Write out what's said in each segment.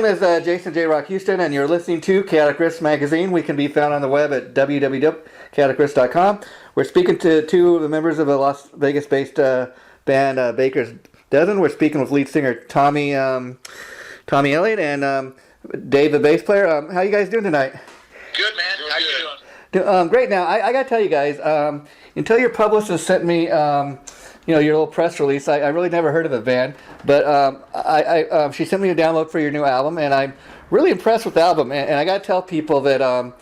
name is Jason J. Rock Houston, and you're listening to Chaotic Riffs Magazine. We can be found on the web at www.chaoticriffs.com. We're speaking to two of the members of a Las Vegas-based band, Baker's Dozen. We're speaking with lead singer Tommy Elliot and Dave, the bass player. How you guys doing tonight? Good, man. How you doing? Great. Now, I got to tell you guys, until your publicist sent me, your little press release, I really never heard of the band. But she sent me a download for your new album, and I'm really impressed with the album. And I got to tell people that,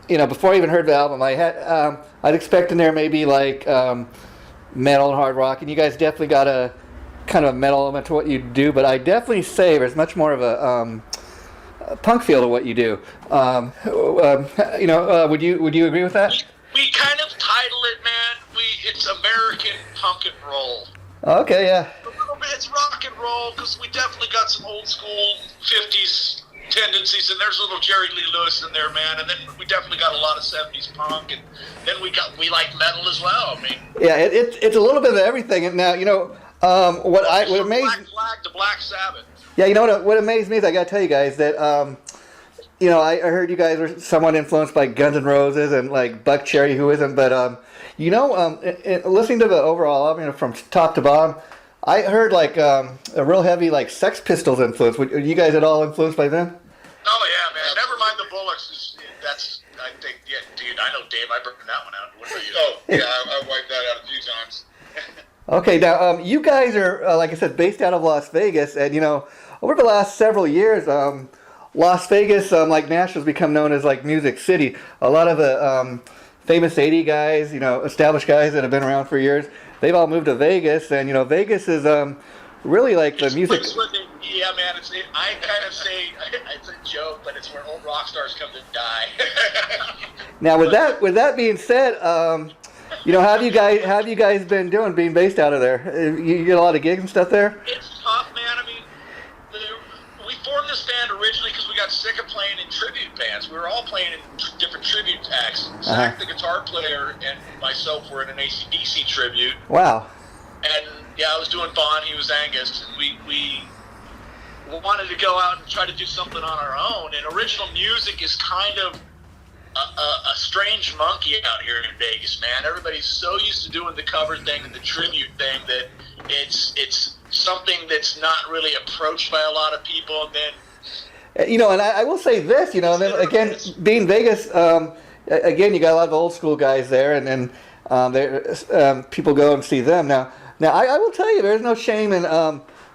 before I even heard the album, I'd expect in there maybe like metal and hard rock, and you guys definitely got a kind of a metal element to what you do. But I definitely say there's much more of a punk feel to what you do. Would you agree with that? We kind of title it, man. It's American punk and roll. Okay, yeah. A little bit, it's rock and roll because we definitely got some old school 50s tendencies, and there's a little Jerry Lee Lewis in there, man. And then we definitely got a lot of 70s punk, and then we like metal as well. I mean, yeah, it's a little bit of everything. And now what amazed Black Flag to Black Sabbath. Yeah, what amazed me is I got to tell you guys that, I heard you guys were somewhat influenced by Guns N' Roses and like Buck Cherry, who isn't, but, listening to the overall album, from top to bottom, I heard like a real heavy like Sex Pistols influence. Were you guys at all influenced by them? Oh, yeah, man. Never mind the Bullocks. I think, yeah, dude, I know, Dave, I burned that one out. What about you? Oh, yeah, I wiped that out a few times. Okay, now, you guys are, like I said, based out of Las Vegas, and, over the last several years, Las Vegas, like Nashville's become known as like Music City. A lot of the famous 80 guys, established guys that have been around for years, they've all moved to Vegas, and Vegas is really like the music. Yeah, man. I kind of say it's a joke, but it's where old rock stars come to die. Now, with that being said, how have you guys been doing being based out of there? You get a lot of gigs and stuff there? It's tough, man. I mean, we formed this band originally because we got sick of playing in tribute bands. We were all playing in different tribute acts. Zach, the guitar player, and myself were in an ACDC tribute. Wow. And yeah, I was doing Bon, he was Angus, and we wanted to go out and try to do something on our own. And original music is kind of a strange monkey out here in Vegas, man. Everybody's so used to doing the cover thing and the tribute thing that it's something that's not really approached by a lot of people. And then, and I will say this, then again, being Vegas, again, you got a lot of old school guys there, and then people go and see them. Now I will tell you, there's no shame in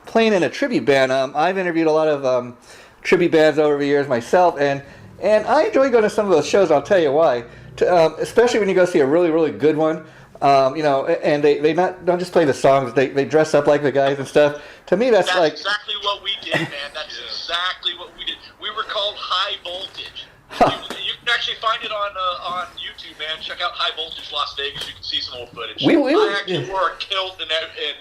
playing in a tribute band. I've interviewed a lot of tribute bands over the years myself, and I enjoy going to some of those shows. I'll tell you why. Especially when you go see a really, really good one. And they don't just play the songs. They dress up like the guys and stuff. To me, that's like exactly what we did, man. That's exactly what we did. We were called High Voltage. You can actually find it on YouTube, man. Check out High Voltage Las Vegas. You can see some old footage. I actually wore a kilt and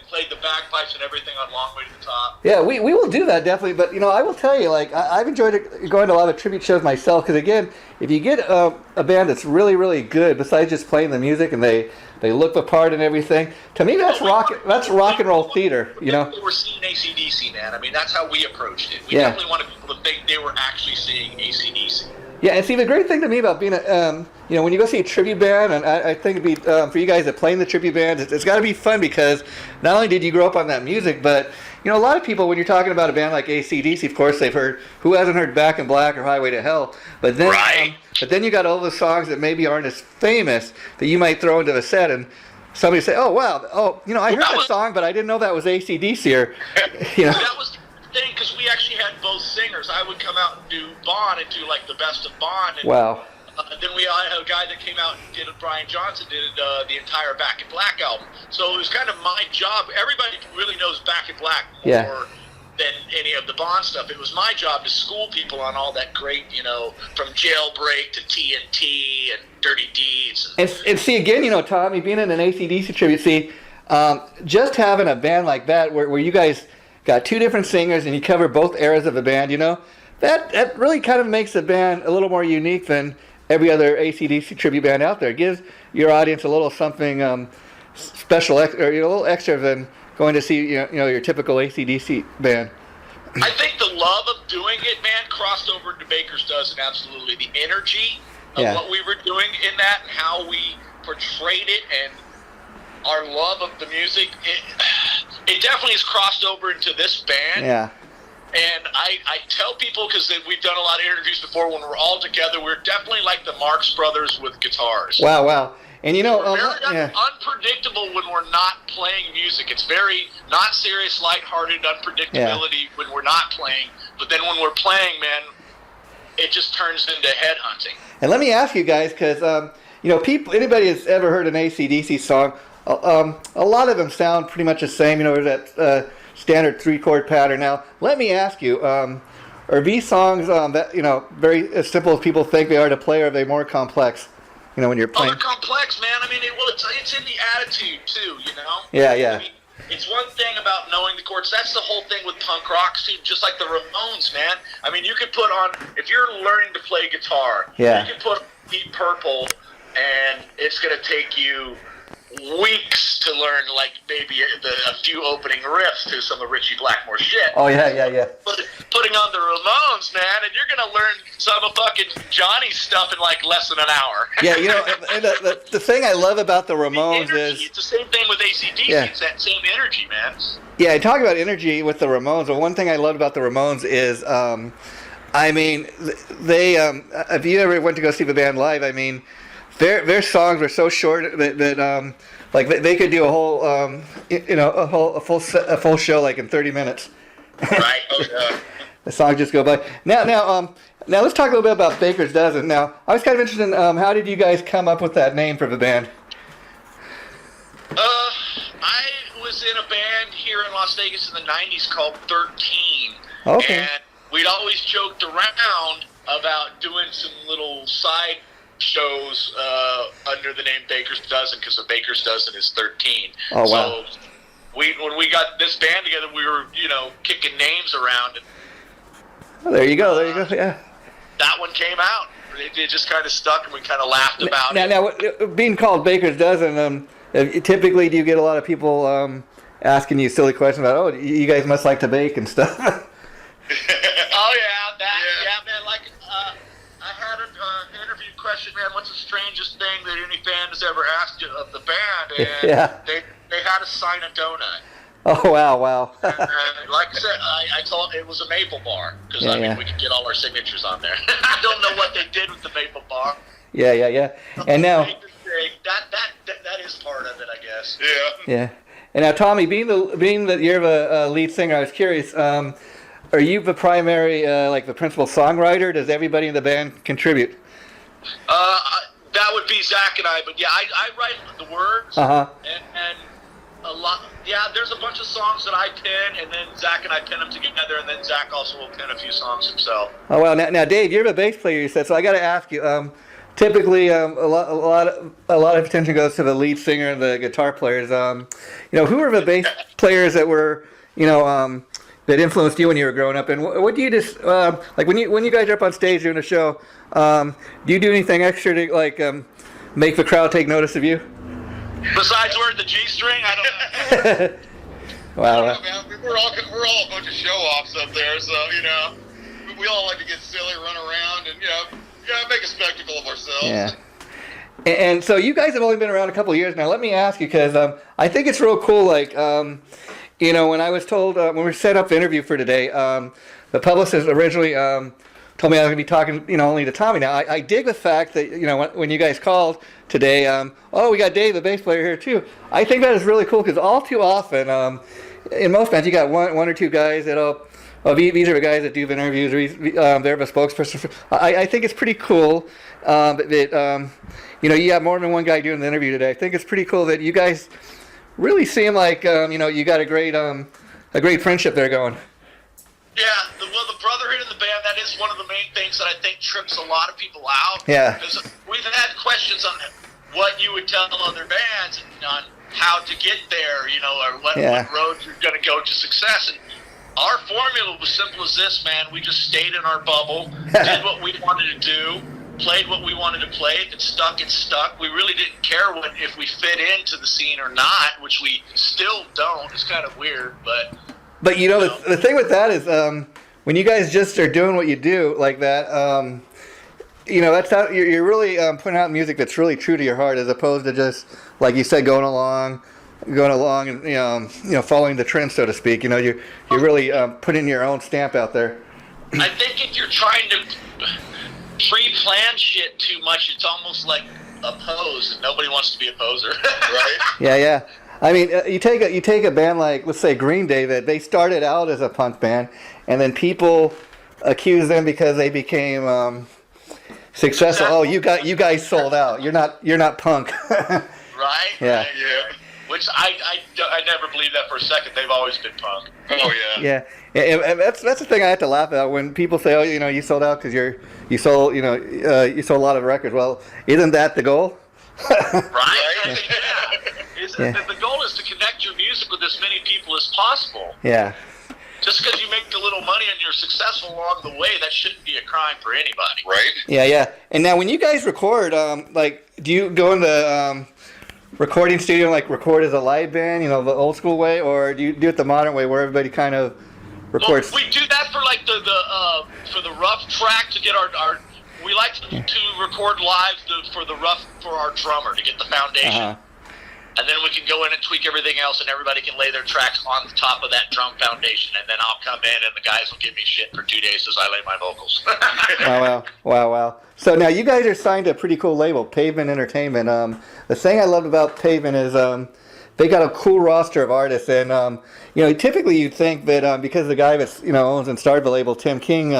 played the bagpipes and everything on Long Way to the Top. Yeah, we will do that definitely. But I will tell you, like I've enjoyed going to a lot of tribute shows myself. Because again, if you get a band that's really, really good, besides just playing the music and they look the part and everything, to me that's rock and roll theater. We were seeing ACDC, man. I mean, that's how we approached it. We definitely wanted people to think they were actually seeing ACDC. Yeah, and see, the great thing to me about being when you go see a tribute band, and I think it'd be, for you guys that play in the tribute bands, it's got to be fun because not only did you grow up on that music, but, a lot of people, when you're talking about a band like ACDC, of course, they've heard, who hasn't heard Back in Black or Highway to Hell? But then, right. But then you got all the songs that maybe aren't as famous that you might throw into the set, and somebody say, oh, wow, I heard that song, but I didn't know that was ACDC, or, That was thing, because we actually had both singers. I would come out and do Bon and do like the best of Bon. And, wow. Then we had a guy that came out and did Brian Johnson did the entire Back in Black album. So it was kind of my job. Everybody really knows Back in Black more than any of the Bon stuff. It was my job to school people on all that great, from Jailbreak to TNT and Dirty Deeds. And see, again, Tommy, being in an AC/DC tribute, just having a band like that where you guys got two different singers and you cover both eras of the band, that really kind of makes the band a little more unique than every other AC/DC tribute band out there. It gives your audience a little something special, or a little extra than going to see your typical AC/DC band. I think the love of doing it, man, crossed over to Baker's Dozen, absolutely. The energy of what we were doing in that and how we portrayed it and our love of the music, it definitely has crossed over into this band. Yeah. And I tell people, because we've done a lot of interviews before, when we're all together, we're definitely like the Marx Brothers with guitars. Wow. And you know, we're very unpredictable when we're not playing music. It's very not serious, lighthearted unpredictability when we're not playing. But then when we're playing, man, it just turns into headhunting. And let me ask you guys, because you know, anybody that's ever heard an ACDC song, a lot of them sound pretty much the same. You know, that standard 3-chord pattern. Now, let me ask you, are these songs that, you know, very as simple as people think they are to play, or are they more complex? You know, when you're playing. Oh, they're complex, man. I mean, it's in the attitude too. You know. Yeah. I mean, it's one thing about knowing the chords. That's the whole thing with punk rock, too, just like the Ramones, man. I mean, you could put on, if you're learning to play guitar, you can put on Deep Purple, and it's going to take you weeks to learn, like, maybe a few opening riffs to some of Richie Blackmore's shit. Oh, yeah. Putting on the Ramones, man, and you're going to learn some of fucking Johnny's stuff in, like, less than an hour. Yeah, you know, and the thing I love about the Ramones is... It's the same thing with ACDC. Yeah. It's that same energy, man. Yeah, talk about energy with the Ramones. Well, one thing I love about the Ramones is, I mean, they... if you ever went to go see the band live, I mean... Their songs were so short that like they could do a whole you know, a full show like in 30 minutes. Right. Oh yeah. The songs just go by. Now let's talk a little bit about Baker's Dozen. Now I was kind of interested in how did you guys come up with that name for the band? I was in a band here in Las Vegas in the '90s called 13. Okay. And we'd always joked around about doing some little side shows under the name Baker's Dozen, because the Baker's Dozen is 13. Oh, wow. So when we got this band together, we were, you know, kicking names around. And, oh, there you go, yeah. That one came out. It just kind of stuck, and we kind of laughed about it. Now, being called Baker's Dozen, typically do you get a lot of people asking you silly questions about, oh, you guys must like to bake and stuff? Oh, yeah, man, like... I had an interview question, man, what's the strangest thing that any fan has ever asked you of the band? And they had us sign a donut. Oh, wow. And like I said, I told it was a maple bar, because we could get all our signatures on there. I don't know what they did with the maple bar. Yeah. And now... That is part of it, I guess. Yeah. And now, Tommy, being that you're the lead singer, I was curious, are you the primary, like the principal songwriter? Does everybody in the band contribute? That would be Zach and I, but yeah, I write the words. And a lot. Yeah, there's a bunch of songs that I pin, and then Zach and I pin them together, and then Zach also will pin a few songs himself. Oh well, now Dave, you're the bass player, you said. So I got to ask you. Typically, a lot of attention goes to the lead singer and the guitar players. You know, who are the bass players that were, you know, that influenced you when you were growing up? And what do you just like when you guys are up on stage doing a show? Do you do anything extra to like make the crowd take notice of you? Besides wearing the G-string, I don't know. Wow. I don't know, man. We're all a bunch of show-offs up there, so you know, we all like to get silly, run around, and you know, make a spectacle of ourselves. Yeah. And so you guys have only been around a couple of years now. Let me ask you, because I think it's real cool. Like, you know, when I was told when we set up the interview for today, the publicist originally told me I was going to be talking, you know, only to Tommy. Now, I dig the fact that, you know, when you guys called today, oh, we got Dave, the bass player, here too. I think that is really cool, because all too often, in most bands, you got one or two guys that'll, oh, these are the guys that do the interviews, or they're the spokesperson. I think it's pretty cool that, you know, you have more than one guy doing the interview today. I think it's pretty cool that you guys really seem like, you know, you got a great friendship there going. Yeah, the brotherhood in the band, that is one of the main things that I think trips a lot of people out. Yeah. Because we've had questions on what you would tell other bands and on how to get there, you know, or what road you're going to go to success. And our formula was simple as this, man. We just stayed in our bubble, did what we wanted to do, played what we wanted to play. If it stuck, it stuck. We really didn't care if we fit into the scene or not, which we still don't. It's kind of weird, but But the thing with that is when you guys just are doing what you do like that, that's how you're really putting out music that's really true to your heart, as opposed to just, like you said, going along and following the trend, so to speak. You're really putting your own stamp out there. I think if you're trying to pre-plan shit too much, it's almost like a pose, and nobody wants to be a poser. Right? Yeah. I mean, you take a band like, let's say, Green Day, that they started out as a punk band, and then people accuse them because they became successful. Oh, you guys sold out. You're not punk. Right? Yeah. Yeah. Which I never believed that for a second. They've always been punk. Oh, yeah. Yeah, and that's the thing I have to laugh at when people say, "Oh, you sold out because you sold a lot of records." Well, isn't that the goal? Right? Yeah. The goal is to connect your music with as many people as possible. Yeah. Just because you make a little money and you're successful along the way, that shouldn't be a crime for anybody. Right? Yeah. And now, when you guys record, do you go in the recording studio and record as a live band, the old school way, or do you do it the modern way where everybody kind of records? Well, we do that for for the rough track to get our we like to record live for our drummer to get the foundation. Uh-huh. And then we can go in and tweak everything else, and everybody can lay their tracks on the top of that drum foundation. And then I'll come in, and the guys will give me shit for 2 days as I lay my vocals. Wow. So now you guys are signed to a pretty cool label, Pavement Entertainment. The thing I love about Pavement is they got a cool roster of artists, and typically you'd think that because the guy that owns and started the label, Tim King,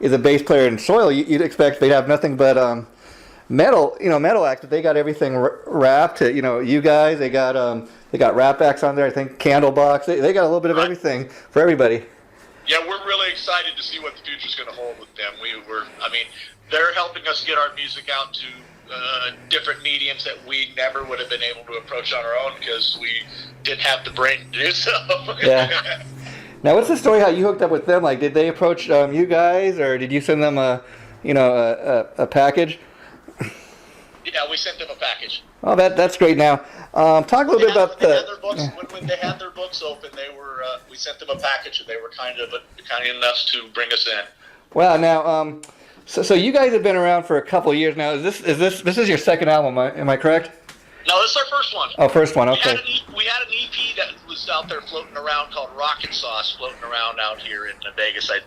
is a bass player in Soil, you'd expect they'd have nothing but metal acts, but they got everything wrapped. You guys, they got rap acts on there. I think Candlebox. They got a little bit of everything for everybody. Yeah, we're really excited to see what the future's going to hold with them. They're helping us get our music out to different mediums that we never would have been able to approach on our own because we didn't have the brain to do so. Yeah. Now, what's the story? How you hooked up with them? Did they approach you guys, or did you send them a package? Yeah, we sent them a package. Oh, that's great. Now, talk a little bit about when they had their books open, we sent them a package, and they were kind enough to bring us in. Wow. Now, so you guys have been around for a couple of years now. This is your second album? Am I correct? No, this is our first one. Oh, first one. Okay. We had an EP that was out there floating around called Rocket Sauce, floating around out here in Vegas. I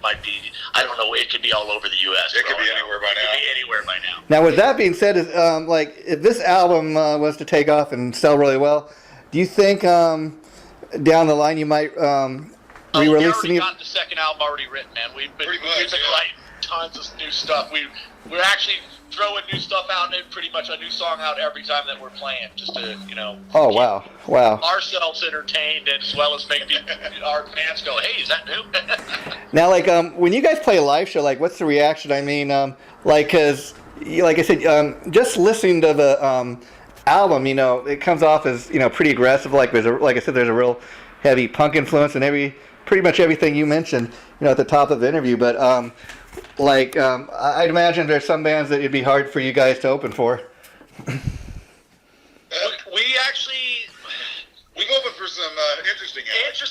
don't know. It could be all over the U.S. It could be anywhere by now. It could be anywhere by now. Now, with that being said, if this album was to take off and sell really well, do you think down the line you might re-release we already got the second album already written, man. We've been writing tons of new stuff. We're actually throwing new stuff out and pretty much a new song out every time that we're playing, just to Oh wow! Ourselves entertained as well as make our fans go, "Hey, is that new?" Now, when you guys play a live show, what's the reaction? I mean, because like I said, just listening to the album, it comes off as pretty aggressive. Like I said, there's a real heavy punk influence and pretty much everything you mentioned, at the top of the interview. But I'd imagine there's some bands that it'd be hard for you guys to open for. We opened for some interesting acts.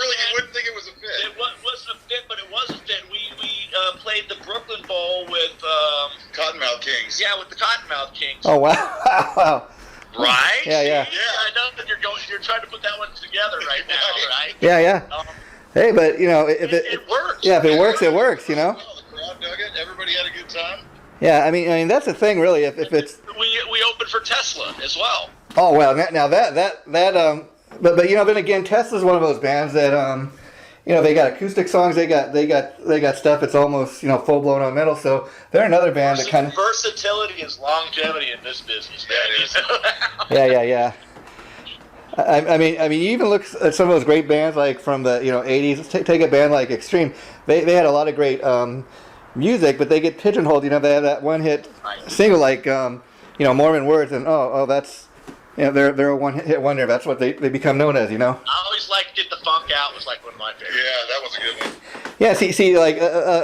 Really, you wouldn't think it was a fit. It wasn't a fit, but it was a fit. We played the Brooklyn Bowl with Cottonmouth Kings. Yeah, with the Cottonmouth Kings. Oh wow! Right? Yeah. I know that you're trying to put that one together right now, right? Yeah. Hey, but if it works. Yeah, if it works, it works. The crowd dug it. Everybody had a good time. Yeah, I mean that's the thing, really. If it's we opened for Tesla as well. Oh well, now that but then again, Tesla's one of those bands that they got acoustic songs, they got stuff that's almost full blown on metal. So they're another band that kind of versatility is longevity in this business. Yeah. I mean, you even look at some of those great bands from the 80s. Take a band like Extreme. They had a lot of great music, but they get pigeonholed. They have that one hit single Mormon Words, and that's they're a one hit wonder. That's what they become known as. I always liked Get the Funk Out was one of my favorites. Yeah, that was a good one. Yeah, see,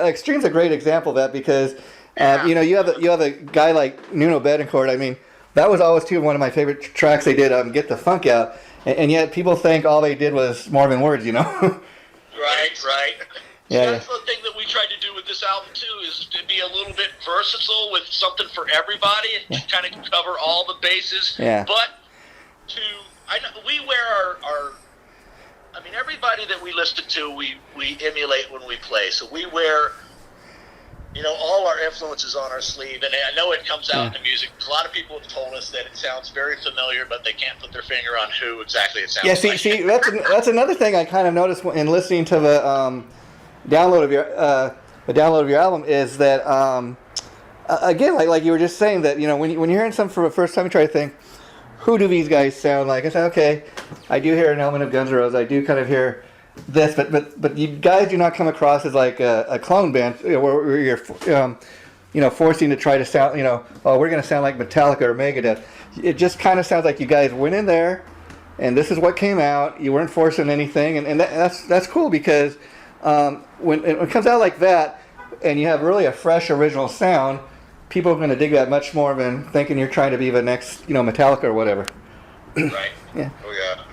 Extreme's a great example of that because you have a guy like Nuno Betancourt. I mean, that was always one of my favorite tracks they did. Get the Funk Out, and yet people think all they did was Mormon Words. Right. Yeah, That's the thing that we tried to do with this album too, is to be a little bit versatile with something for everybody and to kind of cover all the bases. Yeah. But we wear our I mean, everybody that we listen to, we emulate when we play. So we wear, all our influences on our sleeve, and I know it comes out in the music. A lot of people have told us that it sounds very familiar, but they can't put their finger on who exactly it sounds like. Yeah, see, that's another thing I kind of noticed in listening to the download of your album is that again, like you were just saying, that when you're hearing something for the first time, you try to think, who do these guys sound like? I said, okay, I do hear an element of Guns N' Roses. I do kind of hear this, but you guys do not come across as like a clone band where you're forcing to try to sound, we're going to sound like Metallica or Megadeth. It just kind of sounds like you guys went in there, and this is what came out. You weren't forcing anything, and that's cool, because when it comes out like that, and you have really a fresh original sound, people are going to dig that much more than thinking you're trying to be the next, Metallica or whatever. Right. Yeah. Oh yeah.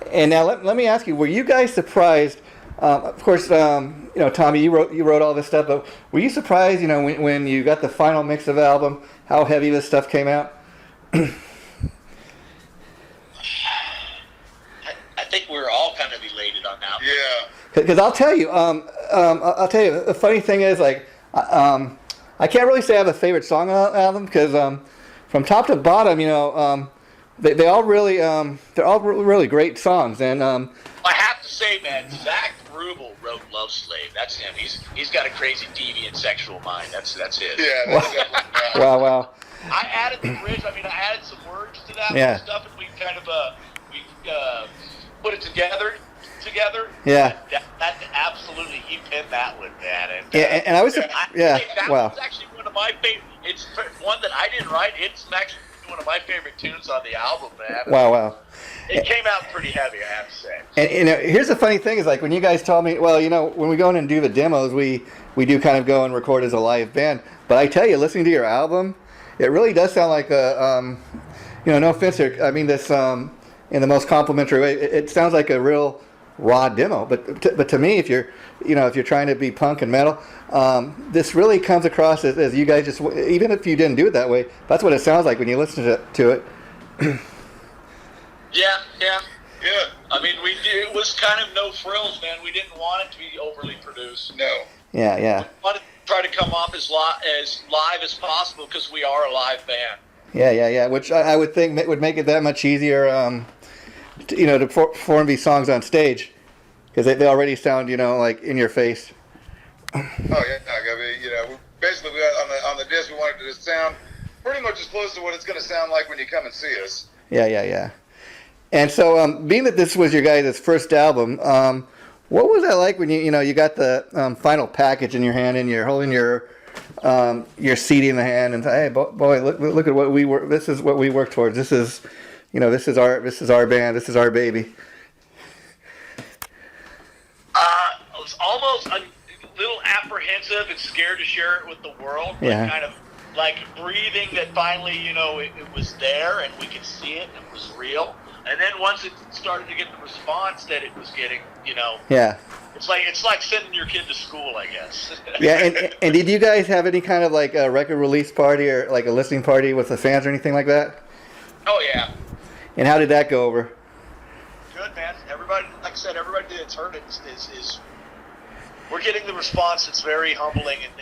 And now let me ask you: were you guys surprised? Of course, Tommy, you wrote all this stuff, but were you surprised, when you got the final mix of the album, how heavy this stuff came out? I think we were all kind of elated on that. Yeah. Because I'll tell you, the funny thing is, like, I can't really say I have a favorite song on the album, because from top to bottom, they all really they're all really great songs, and I have to say, man, Zach Rubel wrote "Love Slave." That's him. He's got a crazy, deviant, sexual mind. That's his. Yeah. That's definitely, wow. I added the bridge. I mean, I added some words to that Yeah. stuff, and we kind of put it together. Yeah. That absolutely, he pinned that one, man. And I was that wow. was actually one of my favorite. It's one that I didn't write. It's actually one of my favorite tunes on the album, man. Wow. It came out pretty heavy, I have to say. And here's the funny thing is, like, when you guys told me, well, when we go in and do the demos, we do kind of go and record as a live band. But I tell you, listening to your album, it really does sound like a, no offense here, I mean this in the most complimentary way. It sounds like a real raw demo. But to me, if you're trying to be punk and metal, this really comes across as you guys just, even if you didn't do it that way, that's what it sounds like when you listen to it. Yeah. yeah. I mean, it was kind of no frills, man. We didn't want it to be overly produced. No. Yeah. We wanted to try to come off as live as possible, because we are a live band. Yeah. Which I would think would make it that much easier, to perform these songs on stage, because they already sound, like in your face. Oh yeah. I mean, basically on the disc we wanted it to sound pretty much as close to what it's going to sound like when you come and see us. Yeah. And so, being that this was your guys' first album, what was that like when you got the final package in your hand and you're holding your CD in the hand and say, hey, boy, look at what we work. This is what we work towards. This is, this is our band. This is our baby. I was almost a little apprehensive and scared to share it with the world. Yeah. But kind of like breathing that finally, it was there and we could see it and it was real. And then once it started to get the response that it was getting, Yeah. it's like sending your kid to school, I guess. Yeah, and did you guys have any kind of like a record release party or like a listening party with the fans or anything like that? Oh yeah. And how did that go over? Good, man. Everybody, like I said, everybody that's heard it is we're getting the response that's very humbling and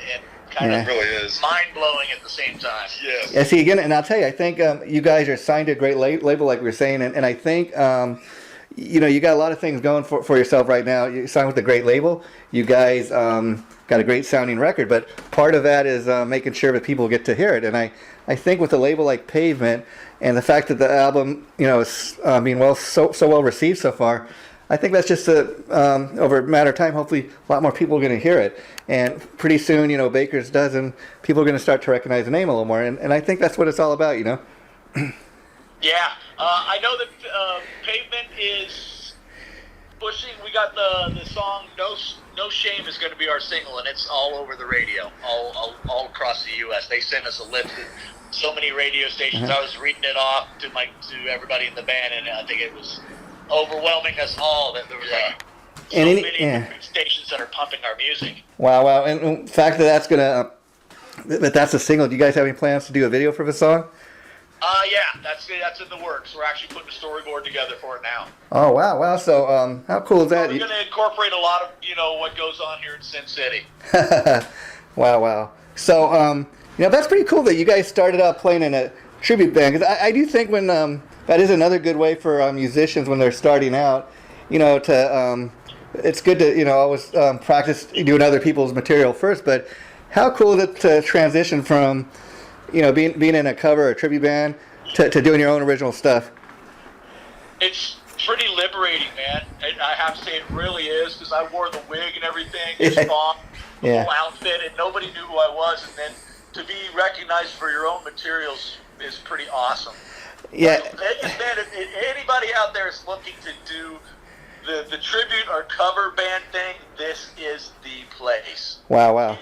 kind Yeah. of It really is. mind-blowing at the same time. Yes. Yeah, see, again, and I'll tell you, I think you guys are signed to a great label, like we were saying, and I think, you got a lot of things going for yourself right now. You signed with a great label. You guys got a great sounding record, but part of that is making sure that people get to hear it. And I think with a label like Pavement and the fact that the album, is being so well received so far, I think that's just over a matter of time. Hopefully, a lot more people are going to hear it, and pretty soon, Baker's Dozen, people are going to start to recognize the name a little more, and I think that's what it's all about, Yeah, I know that Pavement is pushing. We got the song "No Shame" is going to be our single, and it's all over the radio, all across the U.S. They sent us a list of so many radio stations. Uh-huh. I was reading it off to everybody in the band, and I think it was overwhelming us all that there was like so And many different stations that are pumping our music. Wow. And the fact that that's a single, do you guys have any plans to do a video for the song? Yeah, that's in the works. We're actually putting a storyboard together for it now. Oh, wow. So, how cool is that? We're going to incorporate a lot of, what goes on here in Sin City. Wow. So, that's pretty cool that you guys started out playing in a tribute band. Because I do think when that is another good way for musicians when they're starting out, it's good to, always practice doing other people's material first. But how cool is it to transition from, being in a cover or a tribute band to doing your own original stuff? It's pretty liberating, man. I have to say it really is, because I wore the wig and everything, the whole outfit, and nobody knew who I was. And then to be recognized for your own materials is pretty awesome. Yeah. Vegas, man, if anybody out there is looking to do the tribute or cover band thing, this is the place. Wow.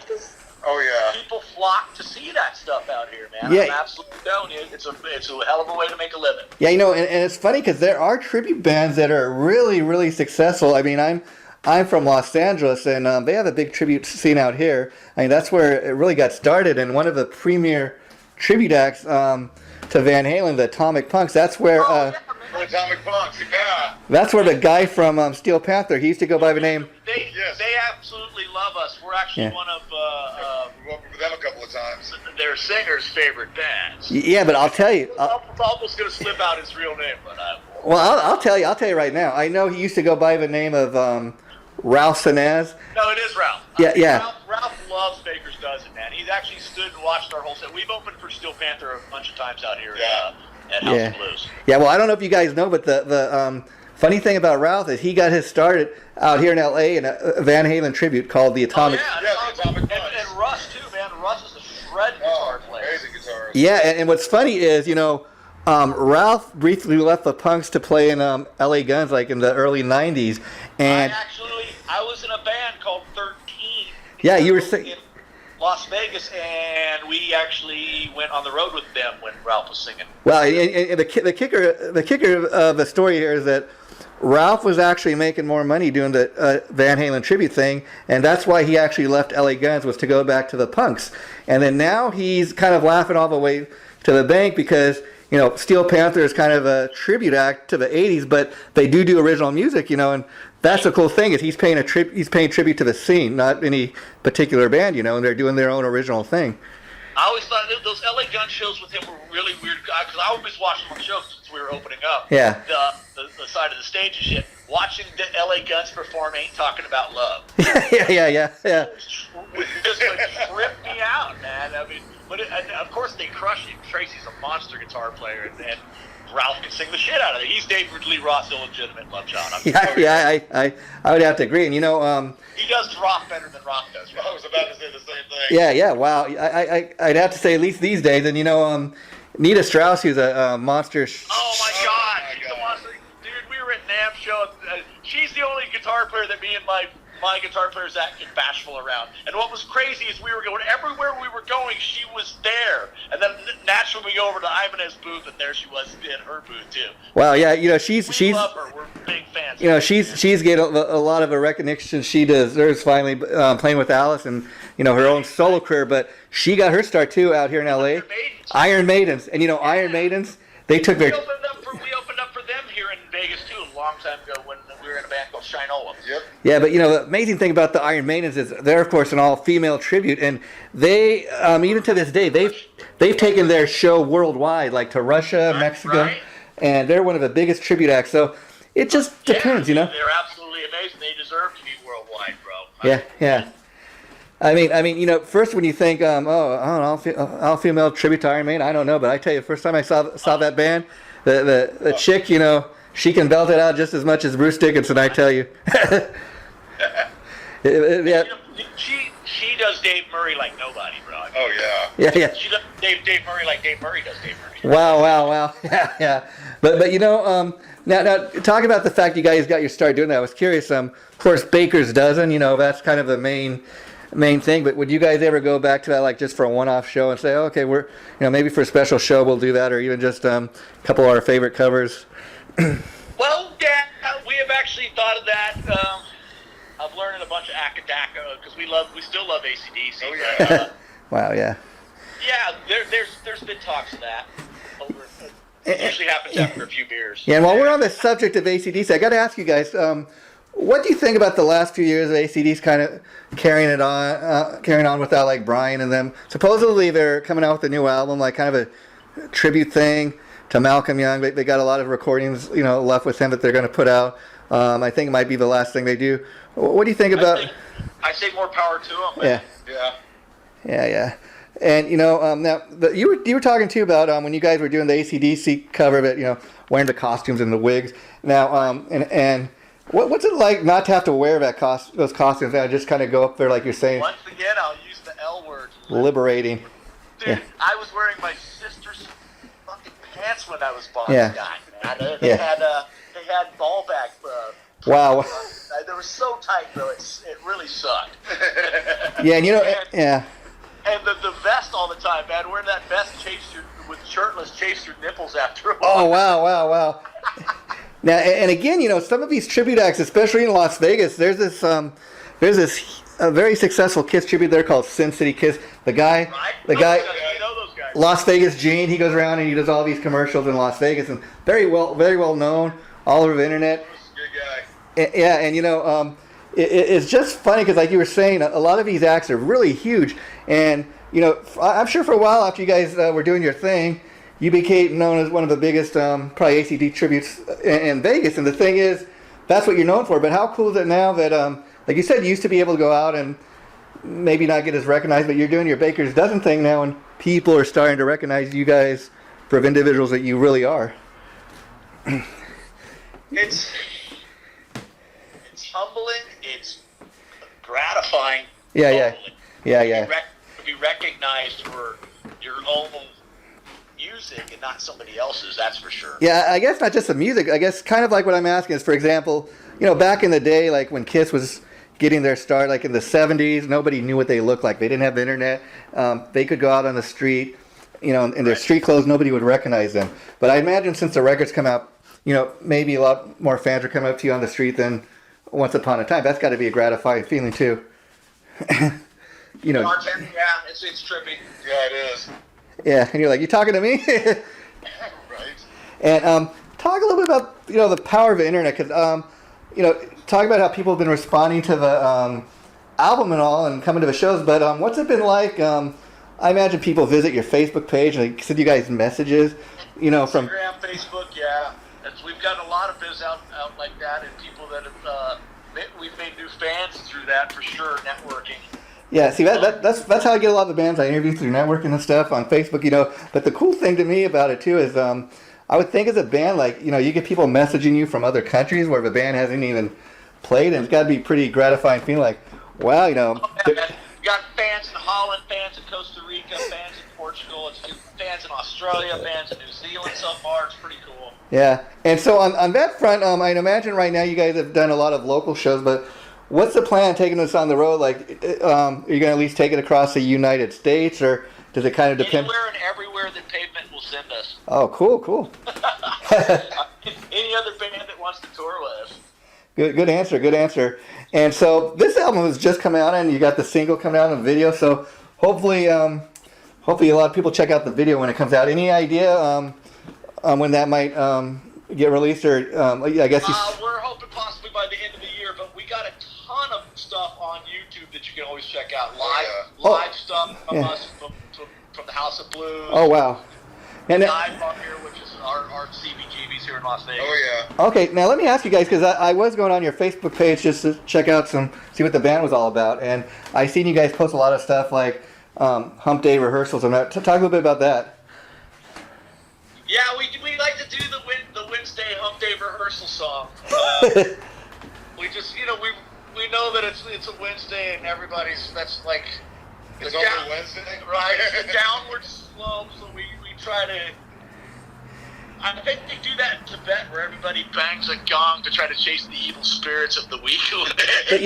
Oh yeah. People flock to see that stuff out here, man. Yeah. I'm absolutely telling you, it's a hell of a way to make a living. Yeah, and it's funny because there are tribute bands that are really, really successful. I mean, I'm from Los Angeles, and they have a big tribute scene out here. I mean, that's where it really got started. And one of the premier tribute acts to Van Halen, the Atomic Punks, that's where Atomic Punks, yeah. that's where the guy from Steel Panther, he used to go by the name. They absolutely love us. We're actually one of we worked with them a couple of times. their singer's favorite bands. Yeah, but I'll tell you. I'm almost going to slip out his real name, but I won't. Well, I'll tell you right now. I know he used to go by the name of Ralph Sanaz. No, it is Ralph. Yeah. Ralph loves Baker's Dozen, man. He's actually stood and watched our whole set. We've opened for Steel Panther a bunch of times out here at House of Blues. Yeah, well, I don't know if you guys know, but the funny thing about Ralph is he got his start out here in L.A. in a Van Halen tribute called the Atomic. The Atomic Punks. And Russ, too, man. Russ is a shred guitar player. Amazing guitarist. Yeah, and what's funny is, Ralph briefly left the Punks to play in L.A. Guns, like in the early 90s. And I was in a band called 13. Yeah, you were in Las Vegas, and we actually went on the road with them when Ralph was singing. Well, and the kicker of the story here is that Ralph was actually making more money doing the Van Halen tribute thing, and that's why he actually left L.A. Guns, was to go back to the Punks. And then now he's kind of laughing all the way to the bank because, Steel Panther is kind of a tribute act to the 80s, but they do original music, and that's the cool thing is he's paying tribute to the scene, not any particular band, and they're doing their own original thing. I always thought those LA Gun shows with him were really weird, because I always watched them on shows since we were opening up. Yeah. The side of the stage and shit. Watching the LA Guns perform ain't talking about love. Yeah. It just tripped me out, man. I mean, of course they crush him. Tracy's a monster guitar player, and Ralph can sing the shit out of it. He's David Lee Roth's illegitimate love child. I would have to agree. And he does rock better than rock does. Right? I was about to say the same thing. Yeah. Wow. I'd have to say at least these days. And Nita Strauss, who's a monster. Oh my God, she's a monster. Dude, we were at NAMM show. She's the only guitar player that me and my guitar player Zach get bashful around. And what was crazy is we were going everywhere we were going, she was there. And then naturally we go over to Ibanez's booth, and there she was in her booth too. Wow, yeah, she's we love her. We're big fans. She's getting a lot of the recognition she deserves finally playing with Alice and her own solo career. But she got her start too out here in L.A. Iron Maidens, and Iron Maidens, they took their. We opened up for them here in Vegas too a long time ago when we were in a band called Shinola. Yep. Yeah, but the amazing thing about the Iron Maidens is they're of course an all-female tribute, and they even to this day they've taken their show worldwide, like to Russia, Mexico, and they're one of the biggest tribute acts. So it just depends, They're absolutely amazing. They deserve to be worldwide, bro. Yeah. I mean, first when you think, all-female tribute to Iron Maiden, I don't know, but I tell you, first time I saw that band, the chick, she can belt it out just as much as Bruce Dickinson, I tell you. Yeah. She does Dave Murray like nobody, bro. Oh yeah. Yeah. She does Dave Murray like Dave Murray does Dave Murray. Wow. Yeah. But now talking about the fact you guys got your start doing that, I was curious. Of course, Baker's Dozen, that's kind of the main thing. But would you guys ever go back to that, like just for a one-off show and say, okay, we're maybe for a special show we'll do that, or even just a couple of our favorite covers? Well, yeah, we have actually thought of that. because we still love ACDC. Oh yeah. Wow, yeah. Yeah, there's been talks of that. It usually happens after a few beers. Yeah, and while we're on the subject of ACDC, I got to ask you guys, what do you think about the last few years of ACDC kind of carrying on without like Brian and them? Supposedly they're coming out with a new album, like kind of a tribute thing to Malcolm Young. They got a lot of recordings, left with him that they're going to put out. I think it might be the last thing they do. What do you think about? I say more power to them. Yeah. Yeah. And now you were talking too about when you guys were doing the ACDC cover of it, wearing the costumes and the wigs. Now and what's it like not to have to wear those costumes and just kind of go up there like you're saying? Once again, I'll use the L word. Liberating. Dude, yeah. I was wearing my sister's fucking pants when I was Bon Scott. They had ball back. Wow. They were so tight though. It really sucked. Yeah, and And the vest all the time, man. Wearing that vest with shirtless chase your nipples after a while. Oh, wow. Now, and again, some of these tribute acts, especially in Las Vegas, there's this very successful Kiss tribute there called Sin City Kiss. The guy, you know those guys. Las Vegas Gene, he goes around and he does all these commercials in Las Vegas, and very well known all over the internet. Good guy. Yeah, and it's just funny because, like you were saying, a lot of these acts are really huge. And, I'm sure for a while after you guys were doing your thing, you became known as one of the biggest, probably ACD tributes in Vegas. And the thing is, that's what you're known for. But how cool is it now that, like you said, you used to be able to go out and maybe not get as recognized, but you're doing your Baker's Dozen thing now, and people are starting to recognize you guys for individuals that you really are. It's humbling. It's gratifying. Yeah. To be recognized for your own music and not somebody else's, that's for sure. Yeah, I guess not just the music. I guess kind of like what I'm asking is, for example, back in the day, like when Kiss was getting their start, like in the 70s, nobody knew what they looked like. They didn't have the internet. They could go out on the street, in their street clothes, nobody would recognize them. But I imagine since the records come out, maybe a lot more fans are coming up to you on the street than once upon a time. That's got to be a gratifying feeling too. Yeah, it's trippy. Yeah, it is. Yeah, and you're like, you talking to me? Right. And talk a little bit about the power of the internet, because talk about how people have been responding to the album and all, and coming to the shows. But what's it been like? I imagine people visit your Facebook page and they send you guys messages. From Instagram, Facebook, yeah. We've got a lot of biz out like that, and people that have we've made new fans through that for sure. Networking. Yeah, see that's how I get a lot of the bands I interview through networking and stuff on Facebook. But the cool thing to me about it too is I would think as a band, like you get people messaging you from other countries where the band hasn't even played, and it's got to be pretty gratifying feeling like, wow, We got fans in Holland, fans in Costa Rica, fans in Portugal, fans in Australia, fans in New Zealand so far. It's pretty cool. Yeah, and so on that front, I'd imagine right now you guys have done a lot of local shows, but what's the plan on taking this on the road? Like, are you going to at least take it across the United States, or does it kind of depend? Anywhere and everywhere that Pavement will send us. Oh, cool. Any other band that wants to tour with us. Good answer. And so this album has just come out, and you got the single coming out in the video. So hopefully a lot of people check out the video when it comes out. Any idea when that might get released, or I guess we're hoping possibly by the end of the year, but we got a ton of stuff on YouTube that you can always check out. Live stuff from us from the House of Blues. Oh, wow. And Live on here, which is our CBGBs here in Las Vegas. Oh yeah. Okay, now let me ask you guys, because I was going on your Facebook page just to check out see what the band was all about, and I seen you guys post a lot of stuff like Hump Day rehearsals and that. Talk a little bit about that. Yeah, we like to do the Wednesday Hump Day rehearsal song. We just we know that it's a Wednesday and that's like It's only Wednesday, right? It's a downward slope, so we try to. I think they do that in Tibet, where everybody bangs a gong to try to chase the evil spirits of the week. But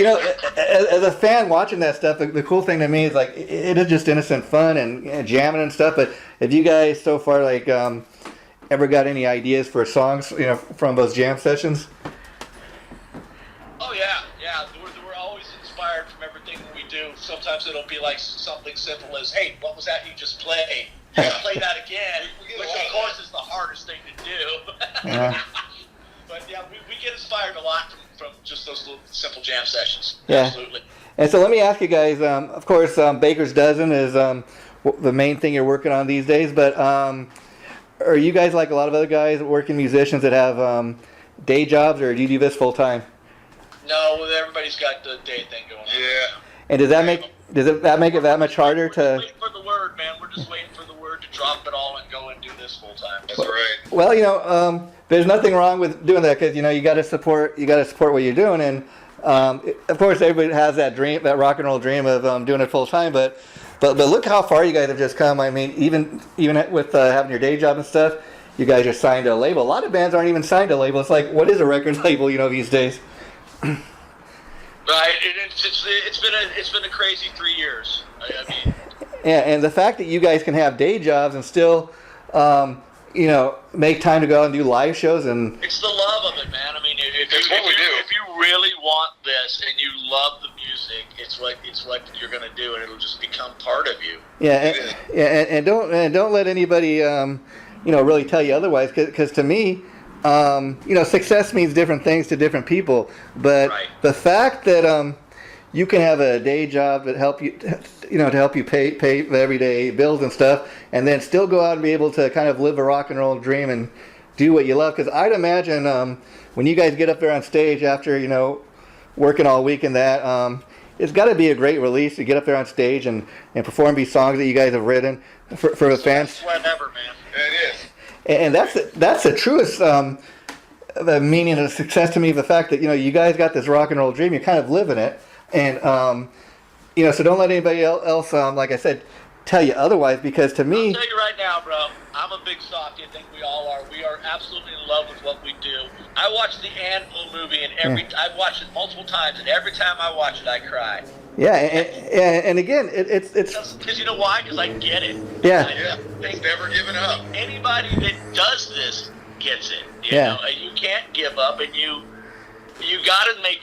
as a fan watching that stuff, the cool thing to me is like it is just innocent fun and jamming and stuff. But have you guys so far ever got any ideas for songs from those jam sessions? Oh yeah. we're always inspired from everything we do. Sometimes it'll be like something simple as, hey, what was that you just played? Play that again, which of course is the hardest thing to do. Yeah. But yeah, we get inspired a lot from just those little simple jam sessions. Yeah. Absolutely. And so let me ask you guys, of course, Baker's Dozen is the main thing you're working on these days, but are you guys like a lot of other guys, working musicians that have day jobs, or do you do this full time? No, everybody's got the day thing going on. Yeah. And does that make it that much harder We're to? just waiting for the word, man. We're just waiting for the word to drop it all and go and do this full time. That's right. Well, there's nothing wrong with doing that, because you got to support what you're doing, and of course everybody has that dream, that rock and roll dream of doing it full time, but look how far you guys have just come. I mean, even with having your day job and stuff, you guys are signed to a label. A lot of bands aren't even signed to a label. It's like, what is a record label, these days? Right, it's been a crazy 3 years. I mean, Yeah, and the fact that you guys can have day jobs and still, make time to go out and do live shows, and it's the love of it, man. I mean, if you really want this and you love the music, it's what you're gonna do, and it'll just become part of you. yeah, and don't let anybody really tell you otherwise, because to me, success means different things to different people, but Right. the fact that you can have a day job that help you, to help you pay the everyday bills and stuff, and then still go out and be able to kind of live a rock and roll dream and do what you love. Because I'd imagine when you guys get up there on stage after working all week and that, it's got to be a great release to get up there on stage and perform these songs that you guys have written for the fans. Whatever, man. It is. And that's the truest the meaning of success to me. The fact that you guys got this rock and roll dream, you're kind of living it, and so don't let anybody else, like I said, tell you otherwise. Because to me, I'll tell you right now, bro, I'm a big softie. I think we all are. We are absolutely in love with what we do. I watched the Anvil movie, and I've watched it multiple times, and every time I watch it, I cry. yeah, and again, it's Because you know why? Because I get it. Yeah. Yeah. It's never given up. Anybody that does this gets it. Yeah. And you can't give up, and you got to make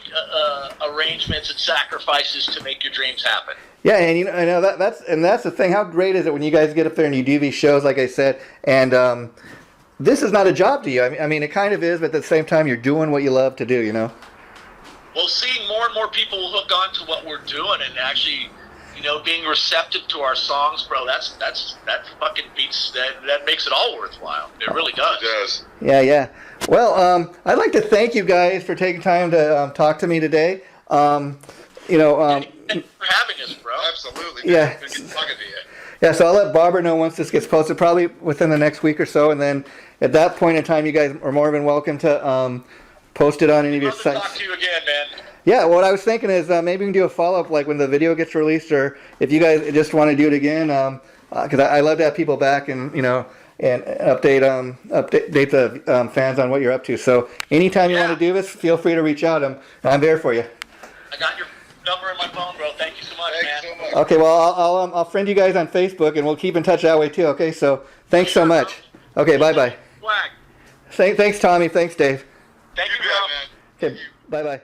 arrangements and sacrifices to make your dreams happen. Yeah, and I know that's the thing. How great is it when you guys get up there and you do these shows, like I said, and this is not a job to you. I mean, it kind of is, but at the same time, you're doing what you love to do. Well, seeing more and more people hook on to what we're doing and actually, being receptive to our songs, bro, that fucking beats that makes it all worthwhile. It really does. It does. Yeah. Well, I'd like to thank you guys for taking time to talk to me today. Thanks for having us, bro. Absolutely. Yeah. Good talking to you. Yeah, so I'll let Barbara know once this gets posted, probably within the next week or so, and then at that point in time, you guys are more than welcome to post it on any of your Love to sites. talk to you again, man. Yeah, what I was thinking is maybe we can do a follow-up, like when the video gets released, or if you guys just want to do it again, because I love to have people back and and update the fans on what you're up to. So anytime you want to do this, feel free to reach out. I'm there for you. I got your number in my phone, bro. Thank you so much, Thanks man. so much. Okay, well I'll friend you guys on Facebook, and we'll keep in touch that way too. Okay, so thanks so much. Okay, bye. Swag. Thanks Tommy. Thanks Dave. Thank you, You bro. bet, man. Okay, bye.